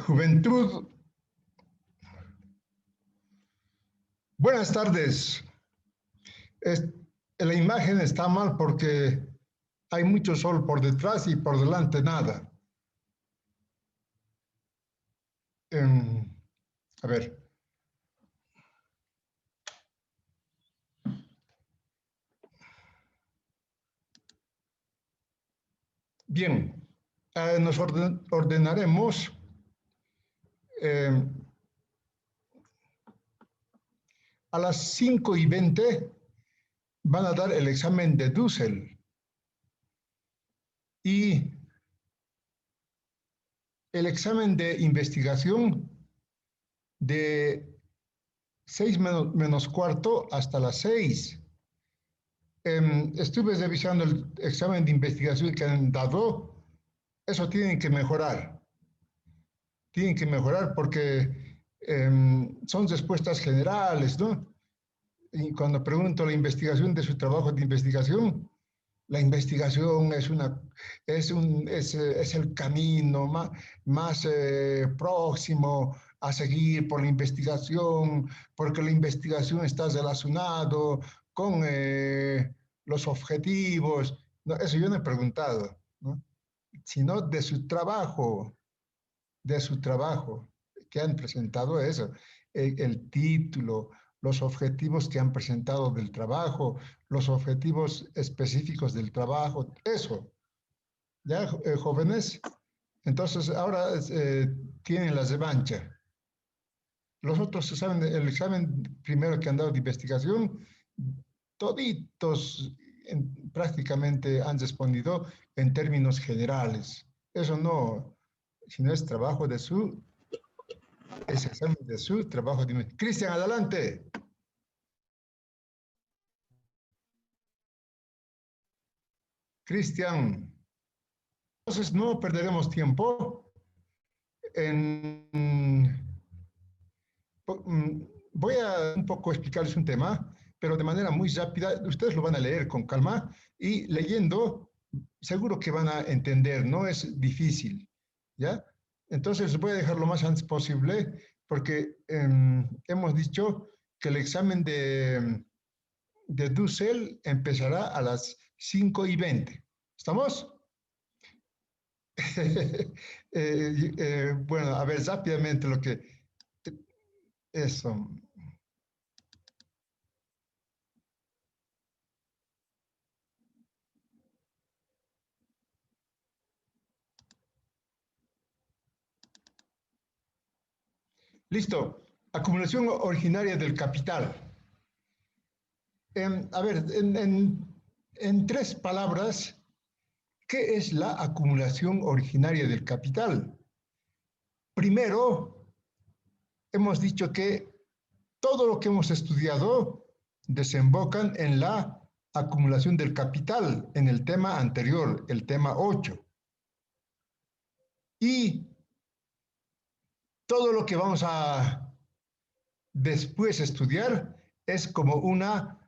Juventud, buenas tardes. La imagen está mal porque hay mucho sol por detrás y por delante nada. A ver. Bien, nos ordenaremos a las 5:20 van a dar el examen de Dussel y el examen de investigación de 6 menos cuarto hasta las 6. Estuve revisando el examen de investigación que han dado. Eso tienen que mejorar porque son respuestas generales, ¿no? Y cuando pregunto la investigación de su trabajo de investigación, la investigación es el camino más próximo a seguir por la investigación, porque la investigación está relacionado con los objetivos. No, eso yo no he preguntado, ¿no? Sino de su trabajo que han presentado eso, el título, los objetivos que han presentado del trabajo, los objetivos específicos del trabajo, eso, ¿ya, jóvenes? Entonces, ahora tienen la revancha. Los otros saben, el examen primero que han dado de investigación, toditos prácticamente han respondido en términos generales. Eso no, sino es trabajo de su ese examen de su trabajo. Cristian, adelante. Cristian. Entonces, no perderemos tiempo en... Voy a un poco explicarles un tema, pero de manera muy rápida. Ustedes lo van a leer con calma y leyendo, seguro que van a entender. No es difícil, ¿ya? Entonces, voy a dejar lo más antes posible porque hemos dicho que el examen de Dussel empezará a las 5:20. ¿Estamos? Bueno, a ver rápidamente lo que... Eso. Listo. Acumulación originaria del capital. A ver, en tres palabras, ¿qué es la acumulación originaria del capital? Primero, hemos dicho que todo lo que hemos estudiado desembocan en la acumulación del capital en el tema anterior, el tema 8. Y todo lo que vamos a después estudiar es como una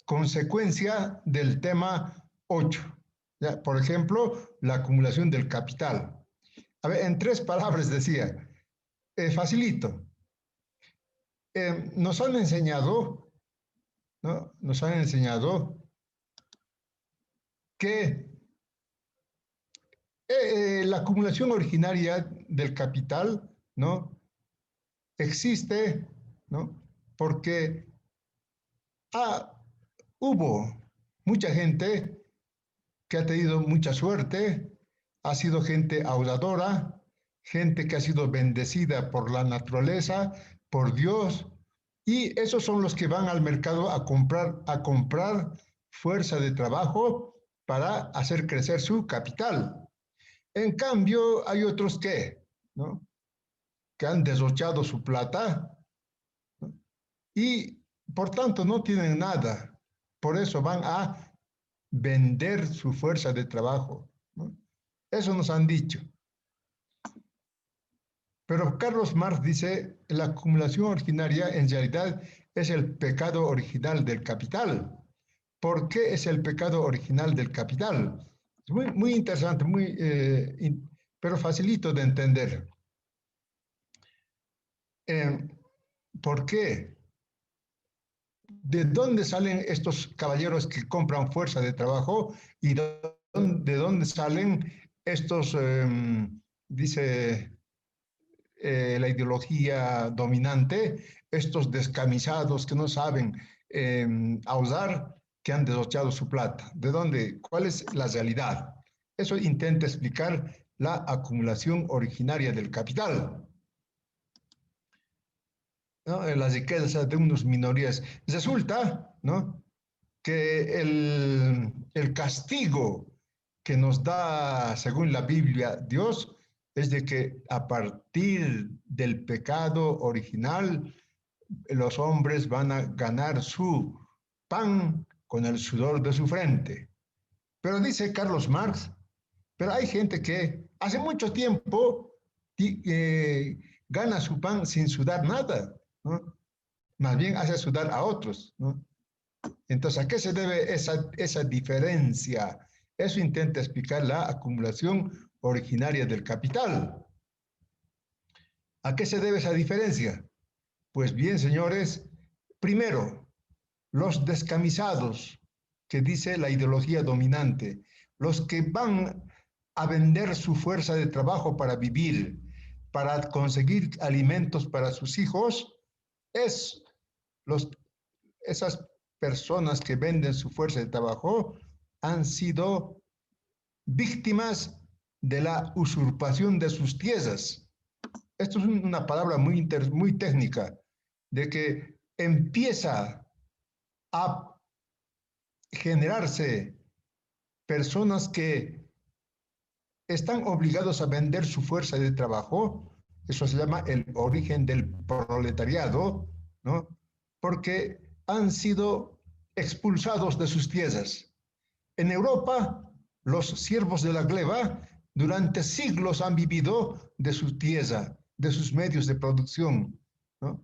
consecuencia del tema 8. ¿Ya? Por ejemplo, la acumulación del capital. A ver, en tres palabras decía, facilito. Nos han enseñado, ¿no? Nos han enseñado que la acumulación originaria del capital, ¿no? Existe, ¿no? Porque hubo mucha gente que ha tenido mucha suerte, ha sido gente ahorradora, gente que ha sido bendecida por la naturaleza, por Dios, y esos son los que van al mercado a comprar fuerza de trabajo para hacer crecer su capital. En cambio, hay otros ¿no? Que han derrochado su plata, ¿no? Y por tanto no tienen nada. Por eso van a vender su fuerza de trabajo, ¿no? Eso nos han dicho. Pero Carlos Marx dice, la acumulación originaria en realidad es el pecado original del capital. ¿Por qué es el pecado original del capital? Es muy, muy interesante, pero facilito de entender. ¿Por qué? ¿De dónde salen estos caballeros que compran fuerza de trabajo y de dónde salen estos, dice la ideología dominante, estos descamisados que no saben ahorrar, que han derrochado su plata? ¿De dónde? ¿Cuál es la realidad? Eso intenta explicar la acumulación originaria del capital, ¿no? Las riquezas de unas minorías. Resulta, ¿no?, que el castigo que nos da, según la Biblia, Dios, es de que a partir del pecado original, los hombres van a ganar su pan con el sudor de su frente. Pero dice Carlos Marx, pero hay gente que hace mucho tiempo gana su pan sin sudar nada, ¿no? Más bien hace sudar a otros, ¿no? Entonces, ¿a qué se debe esa diferencia? Eso intenta explicar la acumulación originaria del capital. ¿A qué se debe esa diferencia? Pues bien, señores, primero, los descamisados, que dice la ideología dominante, los que van a vender su fuerza de trabajo para vivir, para conseguir alimentos para sus hijos, es los, esas personas que venden su fuerza de trabajo han sido víctimas de la usurpación de sus tierras. Esto es una palabra muy técnica, de que empieza a generarse personas que están obligados a vender su fuerza de trabajo. Eso se llama el origen del proletariado, ¿no? Porque han sido expulsados de sus tierras. En Europa, los siervos de la gleba durante siglos han vivido de su tierra, de sus medios de producción, ¿no?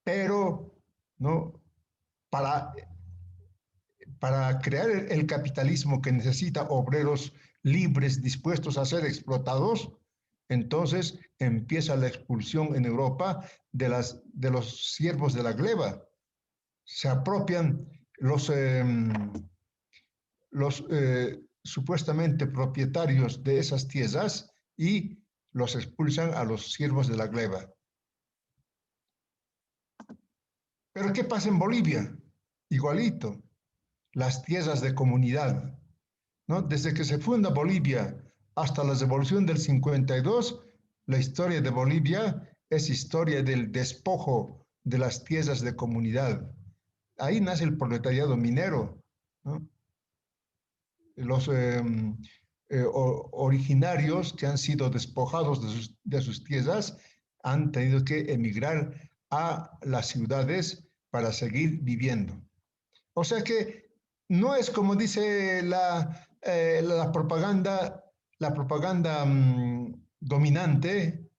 Pero, ¿no? Para crear el capitalismo que necesita obreros libres dispuestos a ser explotados, entonces empieza la expulsión en Europa de los siervos de la gleba. Se apropian los supuestamente propietarios de esas tierras y los expulsan a los siervos de la gleba. Pero ¿qué pasa en Bolivia? Igualito, las tierras de comunidad, ¿no? Desde que se funda Bolivia hasta la revolución del 52, la historia de Bolivia es historia del despojo de las tierras de comunidad. Ahí nace el proletariado minero, ¿no? Los originarios que han sido despojados de sus tierras han tenido que emigrar a las ciudades para seguir viviendo. O sea que no es como dice la propaganda dominante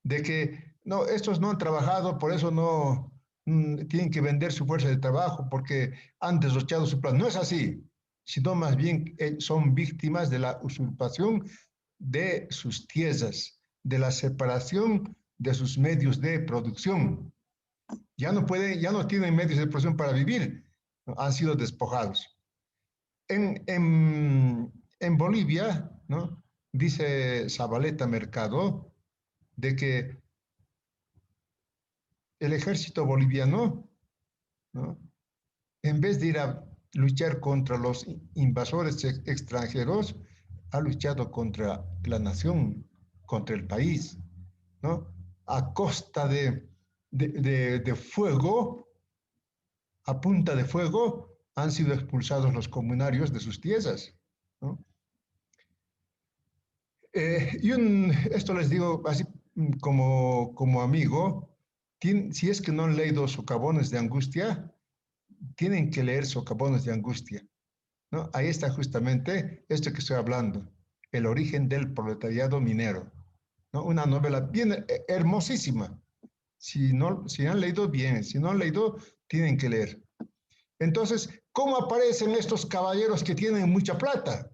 de que no, estos no han trabajado, por eso no tienen que vender su fuerza de trabajo porque han derrochado su plan. No es así, sino más bien son víctimas de la usurpación de sus tierras, de la separación de sus medios de producción. Ya no tienen medios de producción para vivir, ¿no? Han sido despojados. En Bolivia, ¿no? Dice Zabaleta Mercado, de que el ejército boliviano, ¿no? En vez de ir a luchar contra los invasores extranjeros, ha luchado contra la nación, contra el país, ¿no? A costa de fuego, a punta de fuego, han sido expulsados los comunarios de sus tierras, ¿no? Esto les digo así como amigo, si es que no han leído Socavones de Angustia, tienen que leer Socavones de Angustia, ¿no? Ahí está justamente esto que estoy hablando, el origen del proletariado minero, ¿no? Una novela bien hermosísima. Si han leído, bien. Si no han leído, tienen que leer. Entonces, ¿cómo aparecen estos caballeros que tienen mucha plata?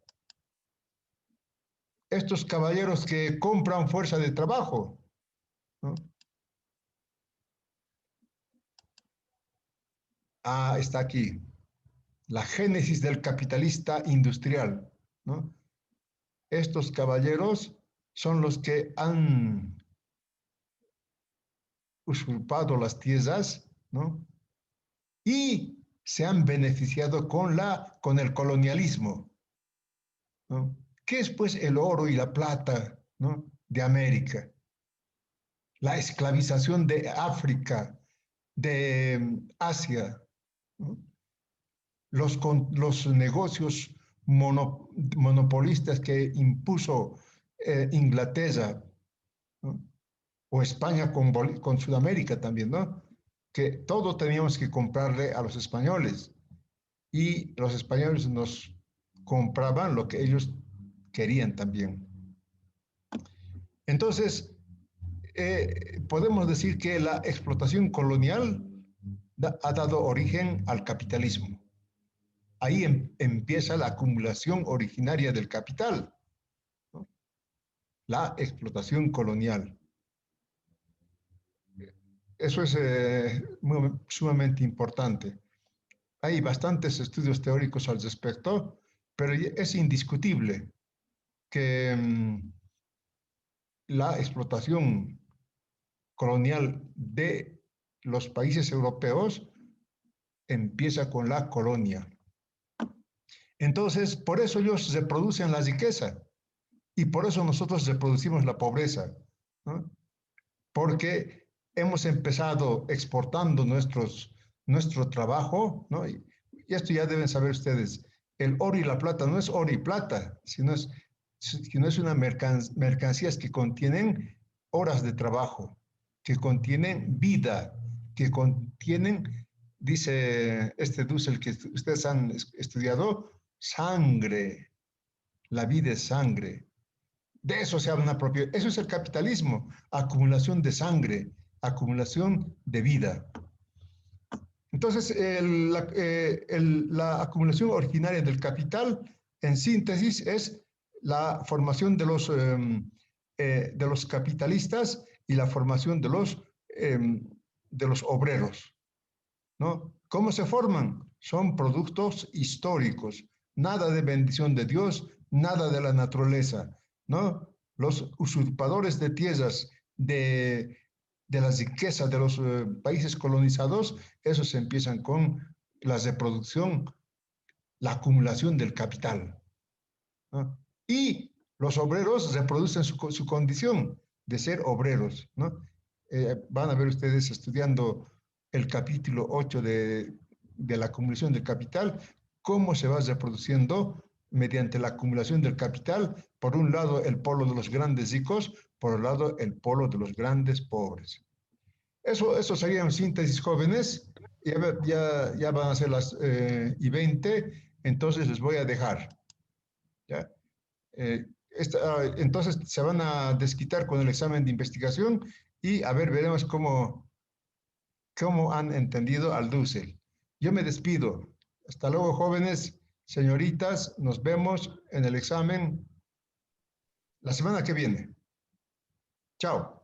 Estos caballeros que compran fuerza de trabajo, ¿no? Ah, está aquí. La génesis del capitalista industrial, ¿no? Estos caballeros son los que han usurpado las tierras, ¿no? Y se han beneficiado con el colonialismo, ¿no? ¿Qué es pues el oro y la plata, ¿no? De América? La esclavización de África, de Asia, ¿no? Los negocios monopolistas que impuso Inglaterra, ¿no? O España con Sudamérica también, ¿no? Que todo teníamos que comprarle a los españoles. y los españoles nos compraban lo que ellos querían también. Entonces, podemos decir que la explotación colonial ha dado origen al capitalismo. Ahí empieza la acumulación originaria del capital, ¿no? La explotación colonial. Eso es sumamente importante. Hay bastantes estudios teóricos al respecto, pero es indiscutible que la explotación colonial de los países europeos empieza con la colonia. Entonces, por eso ellos reproducen la riqueza y por eso nosotros reproducimos la pobreza, ¿no? Porque hemos empezado exportando nuestro trabajo, ¿no? Y esto ya deben saber ustedes, el oro y la plata no es oro y plata, sino es una mercancías que contienen horas de trabajo, que contienen vida, que contienen, dice este Dussel que ustedes han estudiado, sangre. La vida es sangre. De eso se habla una propiedad. Eso es el capitalismo, acumulación de sangre, acumulación de vida. Entonces, la acumulación originaria del capital, en síntesis, es la formación de los capitalistas y la formación de los obreros, ¿no? ¿Cómo se forman? Son productos históricos, nada de bendición de Dios, nada de la naturaleza, ¿no? Los usurpadores de tierras, de la riqueza de los países colonizados, esos empiezan con la reproducción, la acumulación del capital, ¿no? Y los obreros reproducen su condición de ser obreros, ¿no? Van a ver ustedes estudiando el capítulo 8 de la acumulación del capital, cómo se va reproduciendo mediante la acumulación del capital, por un lado el polo de los grandes ricos, por el lado el polo de los grandes pobres. Eso sería en síntesis, jóvenes. Ya van a ser las y 20, entonces les voy a dejar. ¿Ya? Entonces se van a desquitar con el examen de investigación y a ver, veremos cómo han entendido al Dussel. Yo me despido. Hasta luego, jóvenes, señoritas. Nos vemos en el examen la semana que viene. Chao.